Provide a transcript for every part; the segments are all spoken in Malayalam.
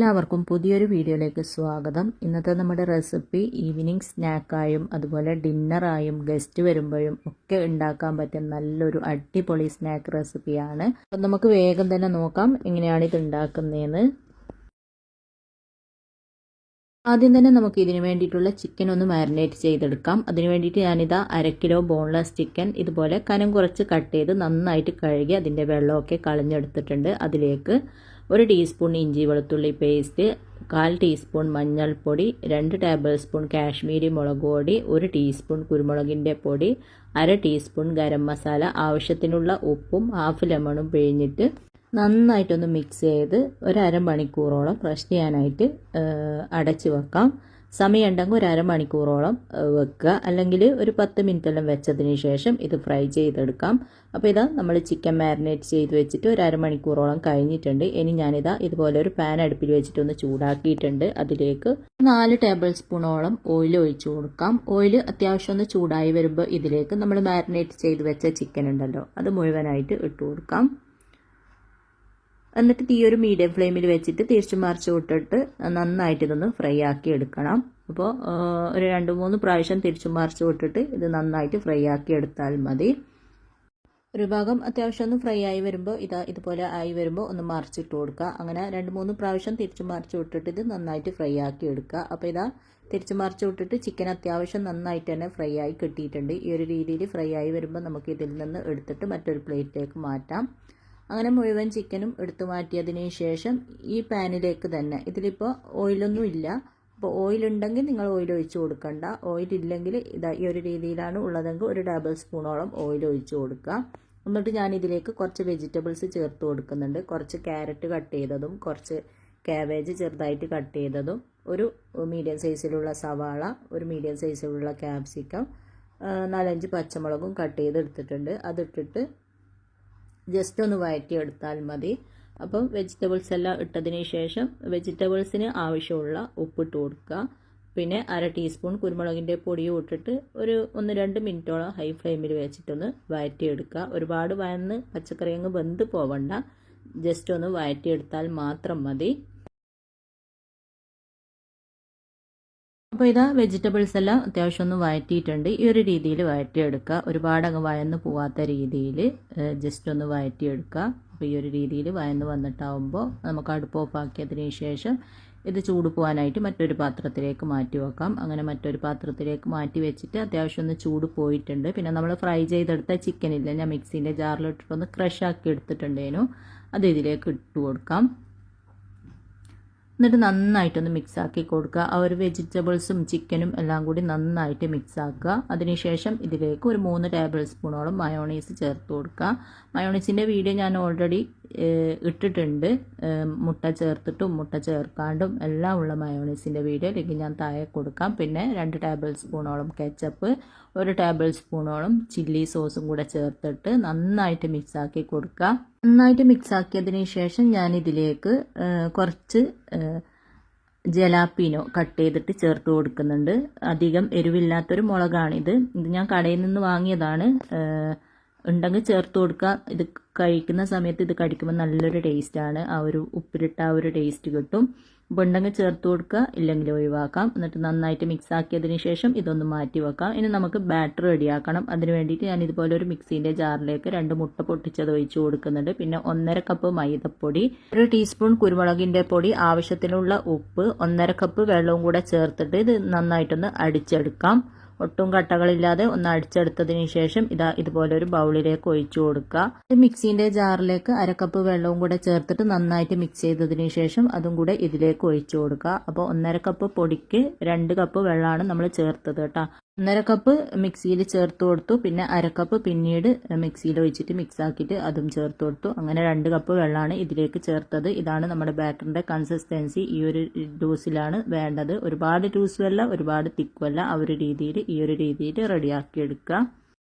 എല്ലാവർക്കും പുതിയൊരു വീഡിയോയിലേക്ക് സ്വാഗതം. ഇന്നത്തെ നമ്മുടെ റെസിപ്പി ഈവനിങ് സ്നാക്കായും അതുപോലെ ഡിന്നറായും ഗസ്റ്റ് വരുമ്പോഴും ഒക്കെ ഉണ്ടാക്കാൻ പറ്റിയ നല്ലൊരു അടിപൊളി സ്നാക്ക് റെസിപ്പിയാണ്. അപ്പം നമുക്ക് വേഗം തന്നെ നോക്കാം എങ്ങനെയാണ് ഇത് ഉണ്ടാക്കുന്നതെന്ന്. ആദ്യം തന്നെ നമുക്ക് ഇതിന് വേണ്ടിയിട്ടുള്ള ചിക്കൻ ഒന്ന് മാരിനേറ്റ് ചെയ്തെടുക്കാം. അതിന് വേണ്ടിയിട്ട് ഞാനിതാ 1/2 കിലോ ബോൺലെസ് ചിക്കൻ ഇതുപോലെ കനം കുറച്ച് കട്ട് ചെയ്ത് നന്നായിട്ട് കഴുകി അതിൻ്റെ വെള്ളമൊക്കെ കളഞ്ഞെടുത്തിട്ടുണ്ട്. അതിലേക്ക് 1 ടീസ്പൂൺ ഇഞ്ചി വെളുത്തുള്ളി പേസ്റ്റ്, 1/4 ടീസ്പൂൺ മഞ്ഞൾപ്പൊടി, 2 ടേബിൾ സ്പൂൺ കാശ്മീരി മുളക് പൊടി, 1 ടീസ്പൂൺ കുരുമുളകിൻ്റെ പൊടി, 1/2 ടീസ്പൂൺ ഗരം മസാല, ആവശ്യത്തിനുള്ള ഉപ്പും 1/2 ലെമണും പിഴിഞ്ഞിട്ട് നന്നായിട്ടൊന്ന് മിക്സ് ചെയ്ത് ഒരു അരമണിക്കൂറോളം റെസ്റ്റ് ചെയ്യാനായിട്ട് അടച്ച് വെക്കാം. സമയം ഉണ്ടെങ്കിൽ ഒരു അരമണിക്കൂറോളം വെക്കുക, അല്ലെങ്കിൽ ഒരു 10 മിനിറ്റെല്ലാം വെച്ചതിന് ശേഷം ഇത് ഫ്രൈ ചെയ്തെടുക്കാം. അപ്പോൾ ഇതാ നമ്മൾ ചിക്കൻ മാരിനേറ്റ് ചെയ്ത് വെച്ചിട്ട് ഒരു അരമണിക്കൂറോളം കഴിഞ്ഞിട്ടുണ്ട്. ഇനി ഞാനിതാ ഇതുപോലെ ഒരു പാൻ അടുപ്പിൽ വെച്ചിട്ടൊന്ന് ചൂടാക്കിയിട്ടുണ്ട്. അതിലേക്ക് 4 ടേബിൾ സ്പൂണോളം ഓയിൽ ഒഴിച്ചു കൊടുക്കാം. ഓയിൽ അത്യാവശ്യം ഒന്ന് ചൂടായി വരുമ്പോൾ ഇതിലേക്ക് നമ്മൾ മാരിനേറ്റ് ചെയ്ത് വെച്ച ചിക്കൻ ഉണ്ടല്ലോ അത് മുഴുവനായിട്ട് ഇട്ട് കൊടുക്കാം. എന്നിട്ട് തീ ഒരു മീഡിയം ഫ്ലെയിമിൽ വെച്ചിട്ട് തിരിച്ചു മറിച്ച് വിട്ടിട്ട് നന്നായിട്ട് ഇതൊന്ന് ഫ്രൈ ആക്കി എടുക്കണം. അപ്പോൾ ഒരു 2-3 പ്രാവശ്യം തിരിച്ചു മറിച്ച് വിട്ടിട്ട് ഇത് നന്നായിട്ട് ഫ്രൈ ആക്കി എടുത്താൽ മതി. ഒരു ഭാഗം അത്യാവശ്യം ഒന്ന് ഫ്രൈ ആയി വരുമ്പോൾ ഇതുപോലെ ആയി വരുമ്പോൾ ഒന്ന് മറിച്ചിട്ട് കൊടുക്കുക. അങ്ങനെ 2-3 പ്രാവശ്യം തിരിച്ചു മറിച്ച് വിട്ടിട്ട് ഇത് നന്നായിട്ട് ഫ്രൈ ആക്കി എടുക്കുക. അപ്പോൾ തിരിച്ചു മറിച്ച് വിട്ടിട്ട് ചിക്കൻ അത്യാവശ്യം നന്നായിട്ട് തന്നെ ഫ്രൈ ആയി കിട്ടിയിട്ടുണ്ട്. ഈ ഒരു രീതിയിൽ ഫ്രൈ ആയി വരുമ്പോൾ നമുക്ക് ഇതിൽ നിന്ന് എടുത്തിട്ട് മറ്റൊരു പ്ലേറ്റിലേക്ക് മാറ്റാം. അങ്ങനെ മുഴുവൻ ചിക്കനും എടുത്തു മാറ്റിയതിന് ശേഷം ഈ പാനിലേക്ക് തന്നെ, ഇതിലിപ്പോൾ ഓയിലൊന്നും ഇല്ല, അപ്പോൾ ഓയിലുണ്ടെങ്കിൽ നിങ്ങൾ ഓയിൽ ഒഴിച്ച് കൊടുക്കണ്ട. ഓയിലില്ലെങ്കിൽ ഈ ഒരു രീതിയിലാണ് ഉള്ളതെങ്കിൽ 1 ടേബിൾ സ്പൂണോളം ഓയിൽ ഒഴിച്ച് കൊടുക്കുക. എന്നിട്ട് ഞാനിതിലേക്ക് കുറച്ച് വെജിറ്റബിൾസ് ചേർത്ത് കൊടുക്കുന്നുണ്ട്. കുറച്ച് ക്യാരറ്റ് കട്ട് ചെയ്തതും, കുറച്ച് കാബേജ് ചെറുതായിട്ട് കട്ട് ചെയ്തതും, ഒരു മീഡിയം സൈസിലുള്ള സവാള, ഒരു മീഡിയം സൈസിലുള്ള ക്യാപ്സിക്കം, 4-5 പച്ചമുളകും കട്ട് ചെയ്ത് എടുത്തിട്ടുണ്ട്. അതിട്ടിട്ട് ജസ്റ്റ് ഒന്ന് വഴറ്റിയെടുത്താൽ മതി. അപ്പം വെജിറ്റബിൾസ് എല്ലാം ഇട്ടതിന് ശേഷം വെജിറ്റബിൾസിന് ആവശ്യമുള്ള ഉപ്പിട്ട് കൊടുക്കുക. പിന്നെ 1/2 ടീസ്പൂൺ കുരുമുളകിൻ്റെ പൊടിയും ഇട്ടിട്ട് ഒരു 1-2 മിനിറ്റോളം ഹൈ ഫ്ലെയിമിൽ വെച്ചിട്ടൊന്ന് വഴറ്റിയെടുക്കുക. ഒരുപാട് വഴന്ന് പച്ചക്കറി അങ്ങ് വെന്ത് പോവണ്ട, ജസ്റ്റ് ഒന്ന് വഴറ്റിയെടുത്താൽ മാത്രം മതി. അപ്പോൾ വെജിറ്റബിൾസ് എല്ലാം അത്യാവശ്യം ഒന്ന് വഴറ്റിയിട്ടുണ്ട്. ഈ ഒരു രീതിയിൽ വഴറ്റിയെടുക്കുക. ഒരുപാട് അങ്ങ് വഴന്ന് പോവാത്ത രീതിയിൽ ജസ്റ്റ് ഒന്ന് വഴറ്റിയെടുക്കുക. അപ്പോൾ ഈ ഒരു രീതിയിൽ വഴന്ന് വന്നിട്ടാവുമ്പോൾ നമുക്ക് അടുപ്പ് ഓഫാക്കിയതിന് ശേഷം ഇത് ചൂട് പോകാനായിട്ട് മറ്റൊരു പാത്രത്തിലേക്ക് മാറ്റി വെക്കാം. അങ്ങനെ മറ്റൊരു പാത്രത്തിലേക്ക് മാറ്റി വെച്ചിട്ട് അത്യാവശ്യം ഒന്ന് ചൂട് പോയിട്ടുണ്ട്. പിന്നെ നമ്മൾ ഫ്രൈ ചെയ്തെടുത്ത ചിക്കനില്ല, ഞാൻ മിക്സിൻ്റെ ജാറിലിട്ടിട്ടൊന്ന് ക്രഷ് ആക്കി എടുത്തിട്ടുണ്ടേനു, അത് ഇതിലേക്ക് ഇട്ട് കൊടുക്കാം. എന്നിട്ട് നന്നായിട്ടൊന്ന് മിക്സ് ആക്കി കൊടുക്കുക. ആ ഒരു വെജിറ്റബിൾസും ചിക്കനും എല്ലാം കൂടി നന്നായിട്ട് മിക്സ് ആക്കുക. അതിനുശേഷം ഇതിലേക്ക് ഒരു 3 ടേബിൾ സ്പൂണോളം മയോണൈസ് ചേർത്ത് കൊടുക്കുക. മയോണൈസിൻ്റെ വീഡിയോ ഞാൻ ഓൾറെഡി ഇട്ടിട്ടുണ്ട്. മുട്ട ചേർത്തിട്ടും മുട്ട ചേർക്കാണ്ടും എല്ലാം ഉള്ള മയോണൈസിൻ്റെ വീഡിയോ ലിങ്ക് ഞാൻ താഴെ കൊടുക്കാം. പിന്നെ 2 ടേബിൾ സ്പൂണോളം കെച്ചപ്പ്, 1 ടേബിൾ സ്പൂണോളം ചില്ലി സോസും കൂടെ ചേർത്തിട്ട് നന്നായിട്ട് മിക്സ് ആക്കി കൊടുക്കുക. നന്നായിട്ട് മിക്സ് ആക്കിയതിന് ശേഷം ഞാനിതിലേക്ക് കുറച്ച് ജലാപ്പീനോ കട്ട് ചെയ്തിട്ട് ചേർത്ത് കൊടുക്കുന്നുണ്ട്. അധികം എരിവില്ലാത്തൊരു മുളകാണിത്. ഇത് ഞാൻ കടയിൽ നിന്ന് വാങ്ങിയതാണ്. ഉണ്ടെങ്കിൽ ചേർത്ത് കൊടുക്കുക. ഇത് കഴിക്കുന്ന സമയത്ത് ഇത് കടിക്കുമ്പോൾ നല്ലൊരു ടേസ്റ്റാണ്. ആ ഒരു ഉപ്പിലിട്ട ആ ഒരു ടേസ്റ്റ് കിട്ടും. അപ്പോൾ ഉണ്ടെങ്കിൽ ചേർത്ത് കൊടുക്കുക, ഇല്ലെങ്കിൽ ഒഴിവാക്കാം. എന്നിട്ട് നന്നായിട്ട് മിക്സ് ആക്കിയതിന് ശേഷം ഇതൊന്ന് മാറ്റി വെക്കാം. ഇനി നമുക്ക് ബാറ്റർ റെഡിയാക്കണം. അതിന് വേണ്ടിയിട്ട് ഞാൻ ഇതുപോലെ ഒരു മിക്സിൻ്റെ ജാറിലേക്ക് 2 മുട്ട പൊട്ടിച്ചത് ഒഴിച്ച് കൊടുക്കുന്നുണ്ട്. പിന്നെ 1/2 കപ്പ് മൈദപ്പൊടി, 1 ടീസ്പൂൺ കുരുമുളകിൻ്റെ പൊടി, ആവശ്യത്തിനുള്ള ഉപ്പ്, 1/2 കപ്പ് വെള്ളവും കൂടെ ചേർത്തിട്ട് ഇത് നന്നായിട്ടൊന്ന് അടിച്ചെടുക്കാം. ഒട്ടും കട്ടകളില്ലാതെ ഒന്ന് അടിച്ചെടുത്തതിന് ശേഷം ഇതുപോലെ ഒരു ബൗളിലേക്ക് ഒഴിച്ചു കൊടുക്കുക. മിക്സിൻ്റെ ജാറിലേക്ക് 1/2 കപ്പ് വെള്ളവും കൂടെ ചേർത്തിട്ട് നന്നായിട്ട് മിക്സ് ചെയ്തതിന് ശേഷം അതും കൂടെ ഇതിലേക്ക് ഒഴിച്ചു കൊടുക്കുക. അപ്പോൾ 1/2 കപ്പ് പൊടിക്ക് 2 കപ്പ് വെള്ളമാണ് നമ്മൾ ചേർത്തത് കേട്ടോ. 1/2 കപ്പ് മിക്സിയിൽ ചേർത്ത് കൊടുത്തു. പിന്നെ 1/2 കപ്പ് പിന്നീട് മിക്സിയിൽ ഒഴിച്ചിട്ട് മിക്സ് ആക്കിയിട്ട് അതും ചേർത്ത് കൊടുത്തു. അങ്ങനെ 2 കപ്പ് വെള്ളമാണ് ഇതിലേക്ക് ചേർത്തത്. ഇതാണ് നമ്മുടെ ബാറ്ററിൻ്റെ കൺസിസ്റ്റൻസി. ഈ ഒരു ലൂസിലാണ് വേണ്ടത്. ഒരുപാട് ലൂസുമല്ല, ഒരുപാട് തിക്കുമല്ല. ആ ഒരു രീതിയിൽ ഈ ഒരു രീതിയിൽ റെഡിയാക്കി എടുക്കുക.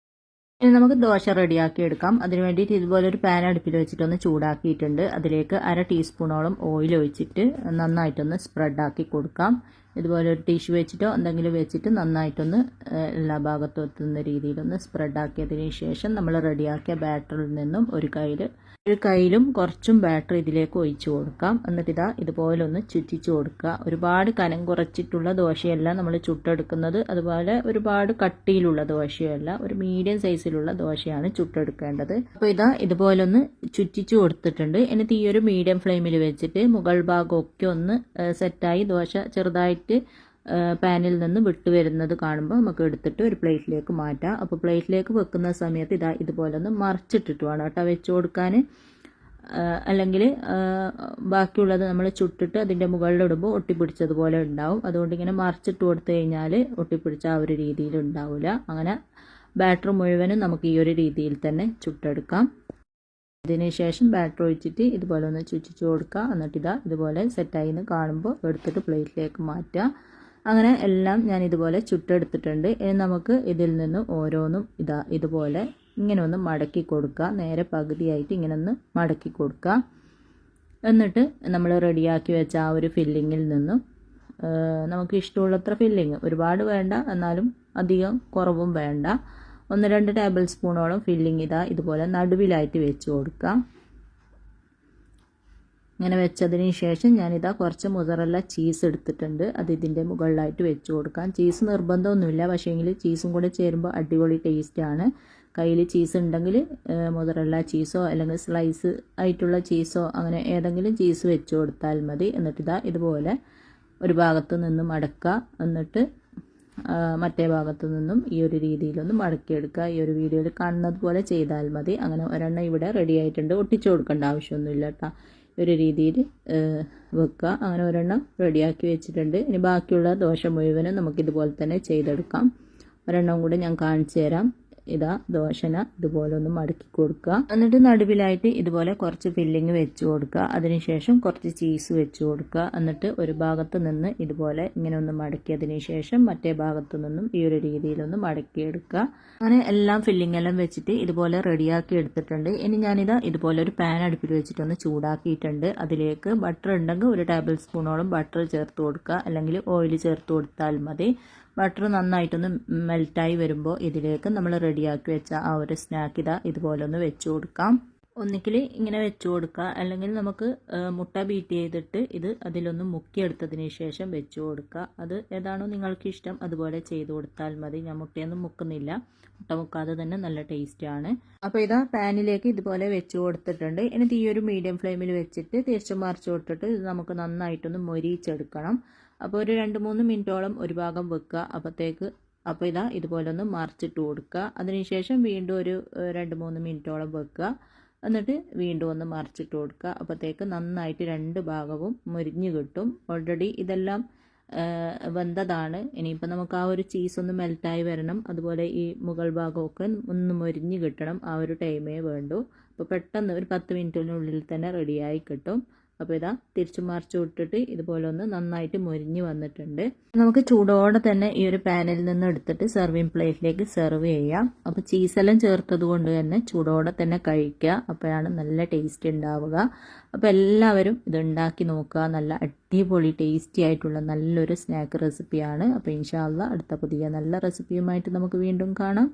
ഇനി നമുക്ക് ദോശ റെഡിയാക്കി എടുക്കാം. അതിന് വേണ്ടിയിട്ട് ഇതുപോലെ ഒരു പാൻ അടുപ്പിൽ വെച്ചിട്ടൊന്ന് ചൂടാക്കിയിട്ടുണ്ട്. അതിലേക്ക് 1/2 ടീസ്പൂണോളം ഓയിൽ ഒഴിച്ചിട്ട് നന്നായിട്ടൊന്ന് സ്പ്രെഡാക്കി കൊടുക്കാം. ഇതുപോലെ ഒരു ടിഷ്യൂ വെച്ചിട്ടോ എന്തെങ്കിലും വെച്ചിട്ട് നന്നായിട്ടൊന്ന് എല്ലാ ഭാഗത്തും എത്തുന്ന രീതിയിലൊന്ന് സ്പ്രെഡാക്കിയതിന് ശേഷം നമ്മൾ റെഡിയാക്കിയ ബാറ്ററിൽ നിന്നും ഒരു കയ്യിൽ ഒരു കയ്യിലും കുറച്ചും ബാറ്റർ ഇതിലേക്ക് ഒഴിച്ചു കൊടുക്കാം. എന്നിട്ട് ഇതുപോലെ ഒന്ന് ചുറ്റിച്ചു കൊടുക്കുക. ഒരുപാട് കനം കുറച്ചിട്ടുള്ള ദോശയല്ല നമ്മൾ ചുട്ടെടുക്കുന്നത്, അതുപോലെ ഒരുപാട് കട്ടിയിലുള്ള ദോശയല്ല, ഒരു മീഡിയം സൈസിലുള്ള ദോശയാണ് ചുട്ടെടുക്കേണ്ടത്. അപ്പോൾ ഇതുപോലെ ഒന്ന് ചുറ്റിച്ചു കൊടുത്തിട്ടുണ്ട്. എന്നിട്ട് ഈ ഒരു മീഡിയം ഫ്ലെയിമിൽ വെച്ചിട്ട് മുകൾ ഭാഗമൊക്കെ ഒന്ന് സെറ്റായി ദോശ ചെറുതായിട്ട് പാനിൽ നിന്ന് വിട്ടു വരുന്നത് കാണുമ്പോൾ നമുക്ക് എടുത്തിട്ട് ഒരു പ്ലേറ്റിലേക്ക് മാറ്റാം. അപ്പോൾ പ്ലേറ്റിലേക്ക് വെക്കുന്ന സമയത്ത് ഇതുപോലെ ഒന്ന് മറിച്ചിട്ടിട്ട് വേണം കേട്ടോ വെച്ച് കൊടുക്കാൻ. അല്ലെങ്കിൽ ബാക്കിയുള്ളത് നമ്മൾ ചുട്ടിട്ട് അതിൻ്റെ മുകളിലിടുമ്പോൾ ഒട്ടിപ്പിടിച്ചതുപോലെ ഉണ്ടാവും. അതുകൊണ്ട് ഇങ്ങനെ മറിച്ചിട്ട് കൊടുത്തു കഴിഞ്ഞാൽ ഒട്ടിപ്പിടിച്ച ആ ഒരു രീതിയിൽ ഉണ്ടാവില്ല. അങ്ങനെ ബാറ്റർ മുഴുവനും നമുക്ക് ഈ ഒരു രീതിയിൽ തന്നെ ചുട്ടെടുക്കാം. ഇതിന് ശേഷം ബാറ്റർ ഒഴിച്ചിട്ട് ഇതുപോലെ ഒന്ന് ചുറ്റിച്ചു കൊടുക്കുക. എന്നിട്ട് ഇതുപോലെ സെറ്റായി എന്ന് കാണുമ്പോൾ എടുത്തിട്ട് പ്ലേറ്റിലേക്ക് മാറ്റുക. അങ്ങനെ എല്ലാം ഞാൻ ഇതുപോലെ ചുട്ടെടുത്തിട്ടുണ്ട്. ഇനി നമുക്ക് ഇതിൽ നിന്ന് ഓരോന്നും ഇതുപോലെ ഇങ്ങനെ ഒന്ന് മടക്കി കൊടുക്കുക. നേരെ പകുതിയായിട്ട് ഇങ്ങനെ ഒന്ന് മടക്കി കൊടുക്കുക. എന്നിട്ട് നമ്മൾ റെഡിയാക്കി വെച്ച ആ ഒരു ഫില്ലിങ്ങിൽ നിന്നും നമുക്ക് ഇഷ്ടമുള്ളത്ര ഫില്ലിങ്, ഒരുപാട് വേണ്ട എന്നാലും അധികം കുറവും വേണ്ട, 1-2 ടേബിൾ സ്പൂണോളം ഫില്ലിങ് ഇതുപോലെ നടുവിലായിട്ട് വെച്ച് കൊടുക്കാം. ഇങ്ങനെ വെച്ചതിന് ശേഷം ഞാനിതാ കുറച്ച് മൊസറല്ല ചീസ് എടുത്തിട്ടുണ്ട്. അത് ഇതിൻ്റെ മുകളിലായിട്ട് വെച്ച് കൊടുക്കാം. ചീസ് നിർബന്ധമൊന്നുമില്ല, പക്ഷേങ്കിൽ ചീസും കൂടെ ചേരുമ്പോൾ അടിപൊളി ടേസ്റ്റാണ്. കയ്യിൽ ചീസ് ഉണ്ടെങ്കിൽ മൊസറല്ല ചീസോ അല്ലെങ്കിൽ സ്ലൈസ് ആയിട്ടുള്ള ചീസോ അങ്ങനെ ഏതെങ്കിലും ചീസ് വെച്ച് കൊടുത്താൽ മതി. എന്നിട്ട് ഇതുപോലെ ഒരു ഭാഗത്ത് നിന്ന് മടക്കുക. എന്നിട്ട് മറ്റേ ഭാഗത്തു നിന്നും ഈ ഒരു രീതിയിലൊന്ന് മടക്കിയെടുക്കുക. ഈ ഒരു വീഡിയോയിൽ കാണുന്നത് പോലെ ചെയ്താൽ മതി. അങ്ങനെ ഒരെണ്ണം ഇവിടെ റെഡി ആയിട്ടുണ്ട്. ഒട്ടിച്ചു കൊടുക്കേണ്ട ആവശ്യമൊന്നുമില്ല കേട്ടോ. ഒരു രീതിയിൽ വെക്കുക. അങ്ങനെ ഒരെണ്ണം റെഡിയാക്കി വെച്ചിട്ടുണ്ട്. ഇനി ബാക്കിയുള്ള ദോശ മുഴുവനും നമുക്കിതുപോലെ തന്നെ ചെയ്തെടുക്കാം. ഒരെണ്ണം കൂടെ ഞാൻ കാണിച്ചു തരാം. ദോശന ഇതുപോലെ ഒന്ന് മടക്കി കൊടുക്കുക. എന്നിട്ട് നടുവിലായിട്ട് ഇതുപോലെ കുറച്ച് ഫില്ലിങ് വെച്ച് കൊടുക്കുക. അതിനുശേഷം കുറച്ച് ചീസ് വെച്ച് കൊടുക്കുക. എന്നിട്ട് ഒരു ഭാഗത്ത് നിന്ന് ഇതുപോലെ ഇങ്ങനെ ഒന്ന് മടക്കിയതിന് ശേഷം മറ്റേ ഭാഗത്തു നിന്നും ഈ ഒരു രീതിയിലൊന്ന് മടക്കിയെടുക്കുക. അങ്ങനെ എല്ലാം ഫില്ലിംഗ് എല്ലാം വെച്ചിട്ട് ഇതുപോലെ റെഡിയാക്കി എടുത്തിട്ടുണ്ട്. ഇനി ഇതുപോലെ ഒരു പാൻ അടുപ്പിൽ വെച്ചിട്ടൊന്ന് ചൂടാക്കിയിട്ടുണ്ട്. അതിലേക്ക് ബട്ടർ ഉണ്ടെങ്കിൽ 1 ടേബിൾ സ്പൂണോളം ബട്ടർ ചേർത്ത് കൊടുക്കുക, അല്ലെങ്കിൽ ഓയിൽ ചേർത്ത് കൊടുത്താൽ മതി. ബട്ടർ നന്നായിട്ടൊന്ന് മെൽറ്റായി വരുമ്പോൾ ഇതിലേക്ക് നമ്മൾ റെഡിയാക്കി വെച്ച ആ ഒരു സ്നാക്ക് ഇതുപോലെ ഒന്ന് വെച്ച് കൊടുക്കാം. ഒന്നിക്കിൽ ഇങ്ങനെ വെച്ച് കൊടുക്കുക, അല്ലെങ്കിൽ നമുക്ക് മുട്ട ബീറ്റ് ചെയ്തിട്ട് അതിലൊന്ന് മുക്കിയെടുത്തതിന് ശേഷം വെച്ച് കൊടുക്കുക. അത് ഏതാണോ നിങ്ങൾക്ക് ഇഷ്ടം അതുപോലെ ചെയ്ത് കൊടുത്താൽ മതി. ഞാൻ മുട്ടയൊന്നും മുക്കുന്നില്ല, മുട്ട മുക്കാതെ തന്നെ നല്ല ടേസ്റ്റാണ്. അപ്പോൾ പാനിലേക്ക് ഇതുപോലെ വെച്ച് കൊടുത്തിട്ടുണ്ട്. എന്നിട്ട് ഈ ഒരു മീഡിയം ഫ്ലെയിമിൽ വെച്ചിട്ട് തിരിച്ചു മറിച്ച് കൊടുത്തിട്ട് ഇത് നമുക്ക് നന്നായിട്ടൊന്ന് മൊരിയിച്ചെടുക്കണം. അപ്പോൾ ഒരു 2-3 മിനിറ്റോളം ഒരു ഭാഗം വെക്കുക. അപ്പോൾ ഇതുപോലെ ഒന്ന് മറിച്ചിട്ട് കൊടുക്കുക. അതിനുശേഷം വീണ്ടും ഒരു 2-3 മിനിറ്റോളം വെക്കുക. എന്നിട്ട് വീണ്ടും ഒന്ന് മറിച്ചിട്ട് കൊടുക്കുക. അപ്പോഴത്തേക്ക് നന്നായിട്ട് 2 ഭാഗവും മുരിഞ്ഞ് കിട്ടും. ഓൾറെഡി ഇതെല്ലാം വെന്തതാണ്. ഇനിയിപ്പോൾ നമുക്ക് ആ ഒരു ചീസ് ഒന്ന് മെൽറ്റായി വരണം, അതുപോലെ ഈ മുകൾ ഭാഗമൊക്കെ ഒന്ന് മുരിഞ്ഞ് കിട്ടണം. ആ ഒരു ടൈമേ വേണ്ടൂ. അപ്പോൾ പെട്ടെന്ന് ഒരു 10 മിനിറ്റിനുള്ളിൽ തന്നെ റെഡിയായി കിട്ടും. അപ്പോൾ തിരിച്ചു മറിച്ച് വിട്ടിട്ട് ഇതുപോലെ ഒന്ന് നന്നായിട്ട് മൊരിഞ്ഞ് വന്നിട്ടുണ്ട്. നമുക്ക് ചൂടോടെ തന്നെ ഈ ഒരു പാനിൽ നിന്ന് എടുത്തിട്ട് സെർവിങ് പ്ലേറ്റിലേക്ക് സെർവ് ചെയ്യാം. അപ്പോൾ ചീസെല്ലാം ചേർത്തത് കൊണ്ട് തന്നെ ചൂടോടെ തന്നെ കഴിക്കുക. അപ്പോഴാണ് നല്ല ടേസ്റ്റ് ഉണ്ടാവുക. അപ്പോൾ എല്ലാവരും ഇത് ഉണ്ടാക്കി നോക്കുക. നല്ല അടിപൊളി ടേസ്റ്റി ആയിട്ടുള്ള നല്ലൊരു സ്നാക്ക് റെസിപ്പിയാണ്. അപ്പോൾ ഇൻഷാ അല്ലാഹ് അടുത്ത പുതിയ നല്ല റെസിപ്പിയുമായിട്ട് നമുക്ക് വീണ്ടും കാണാം.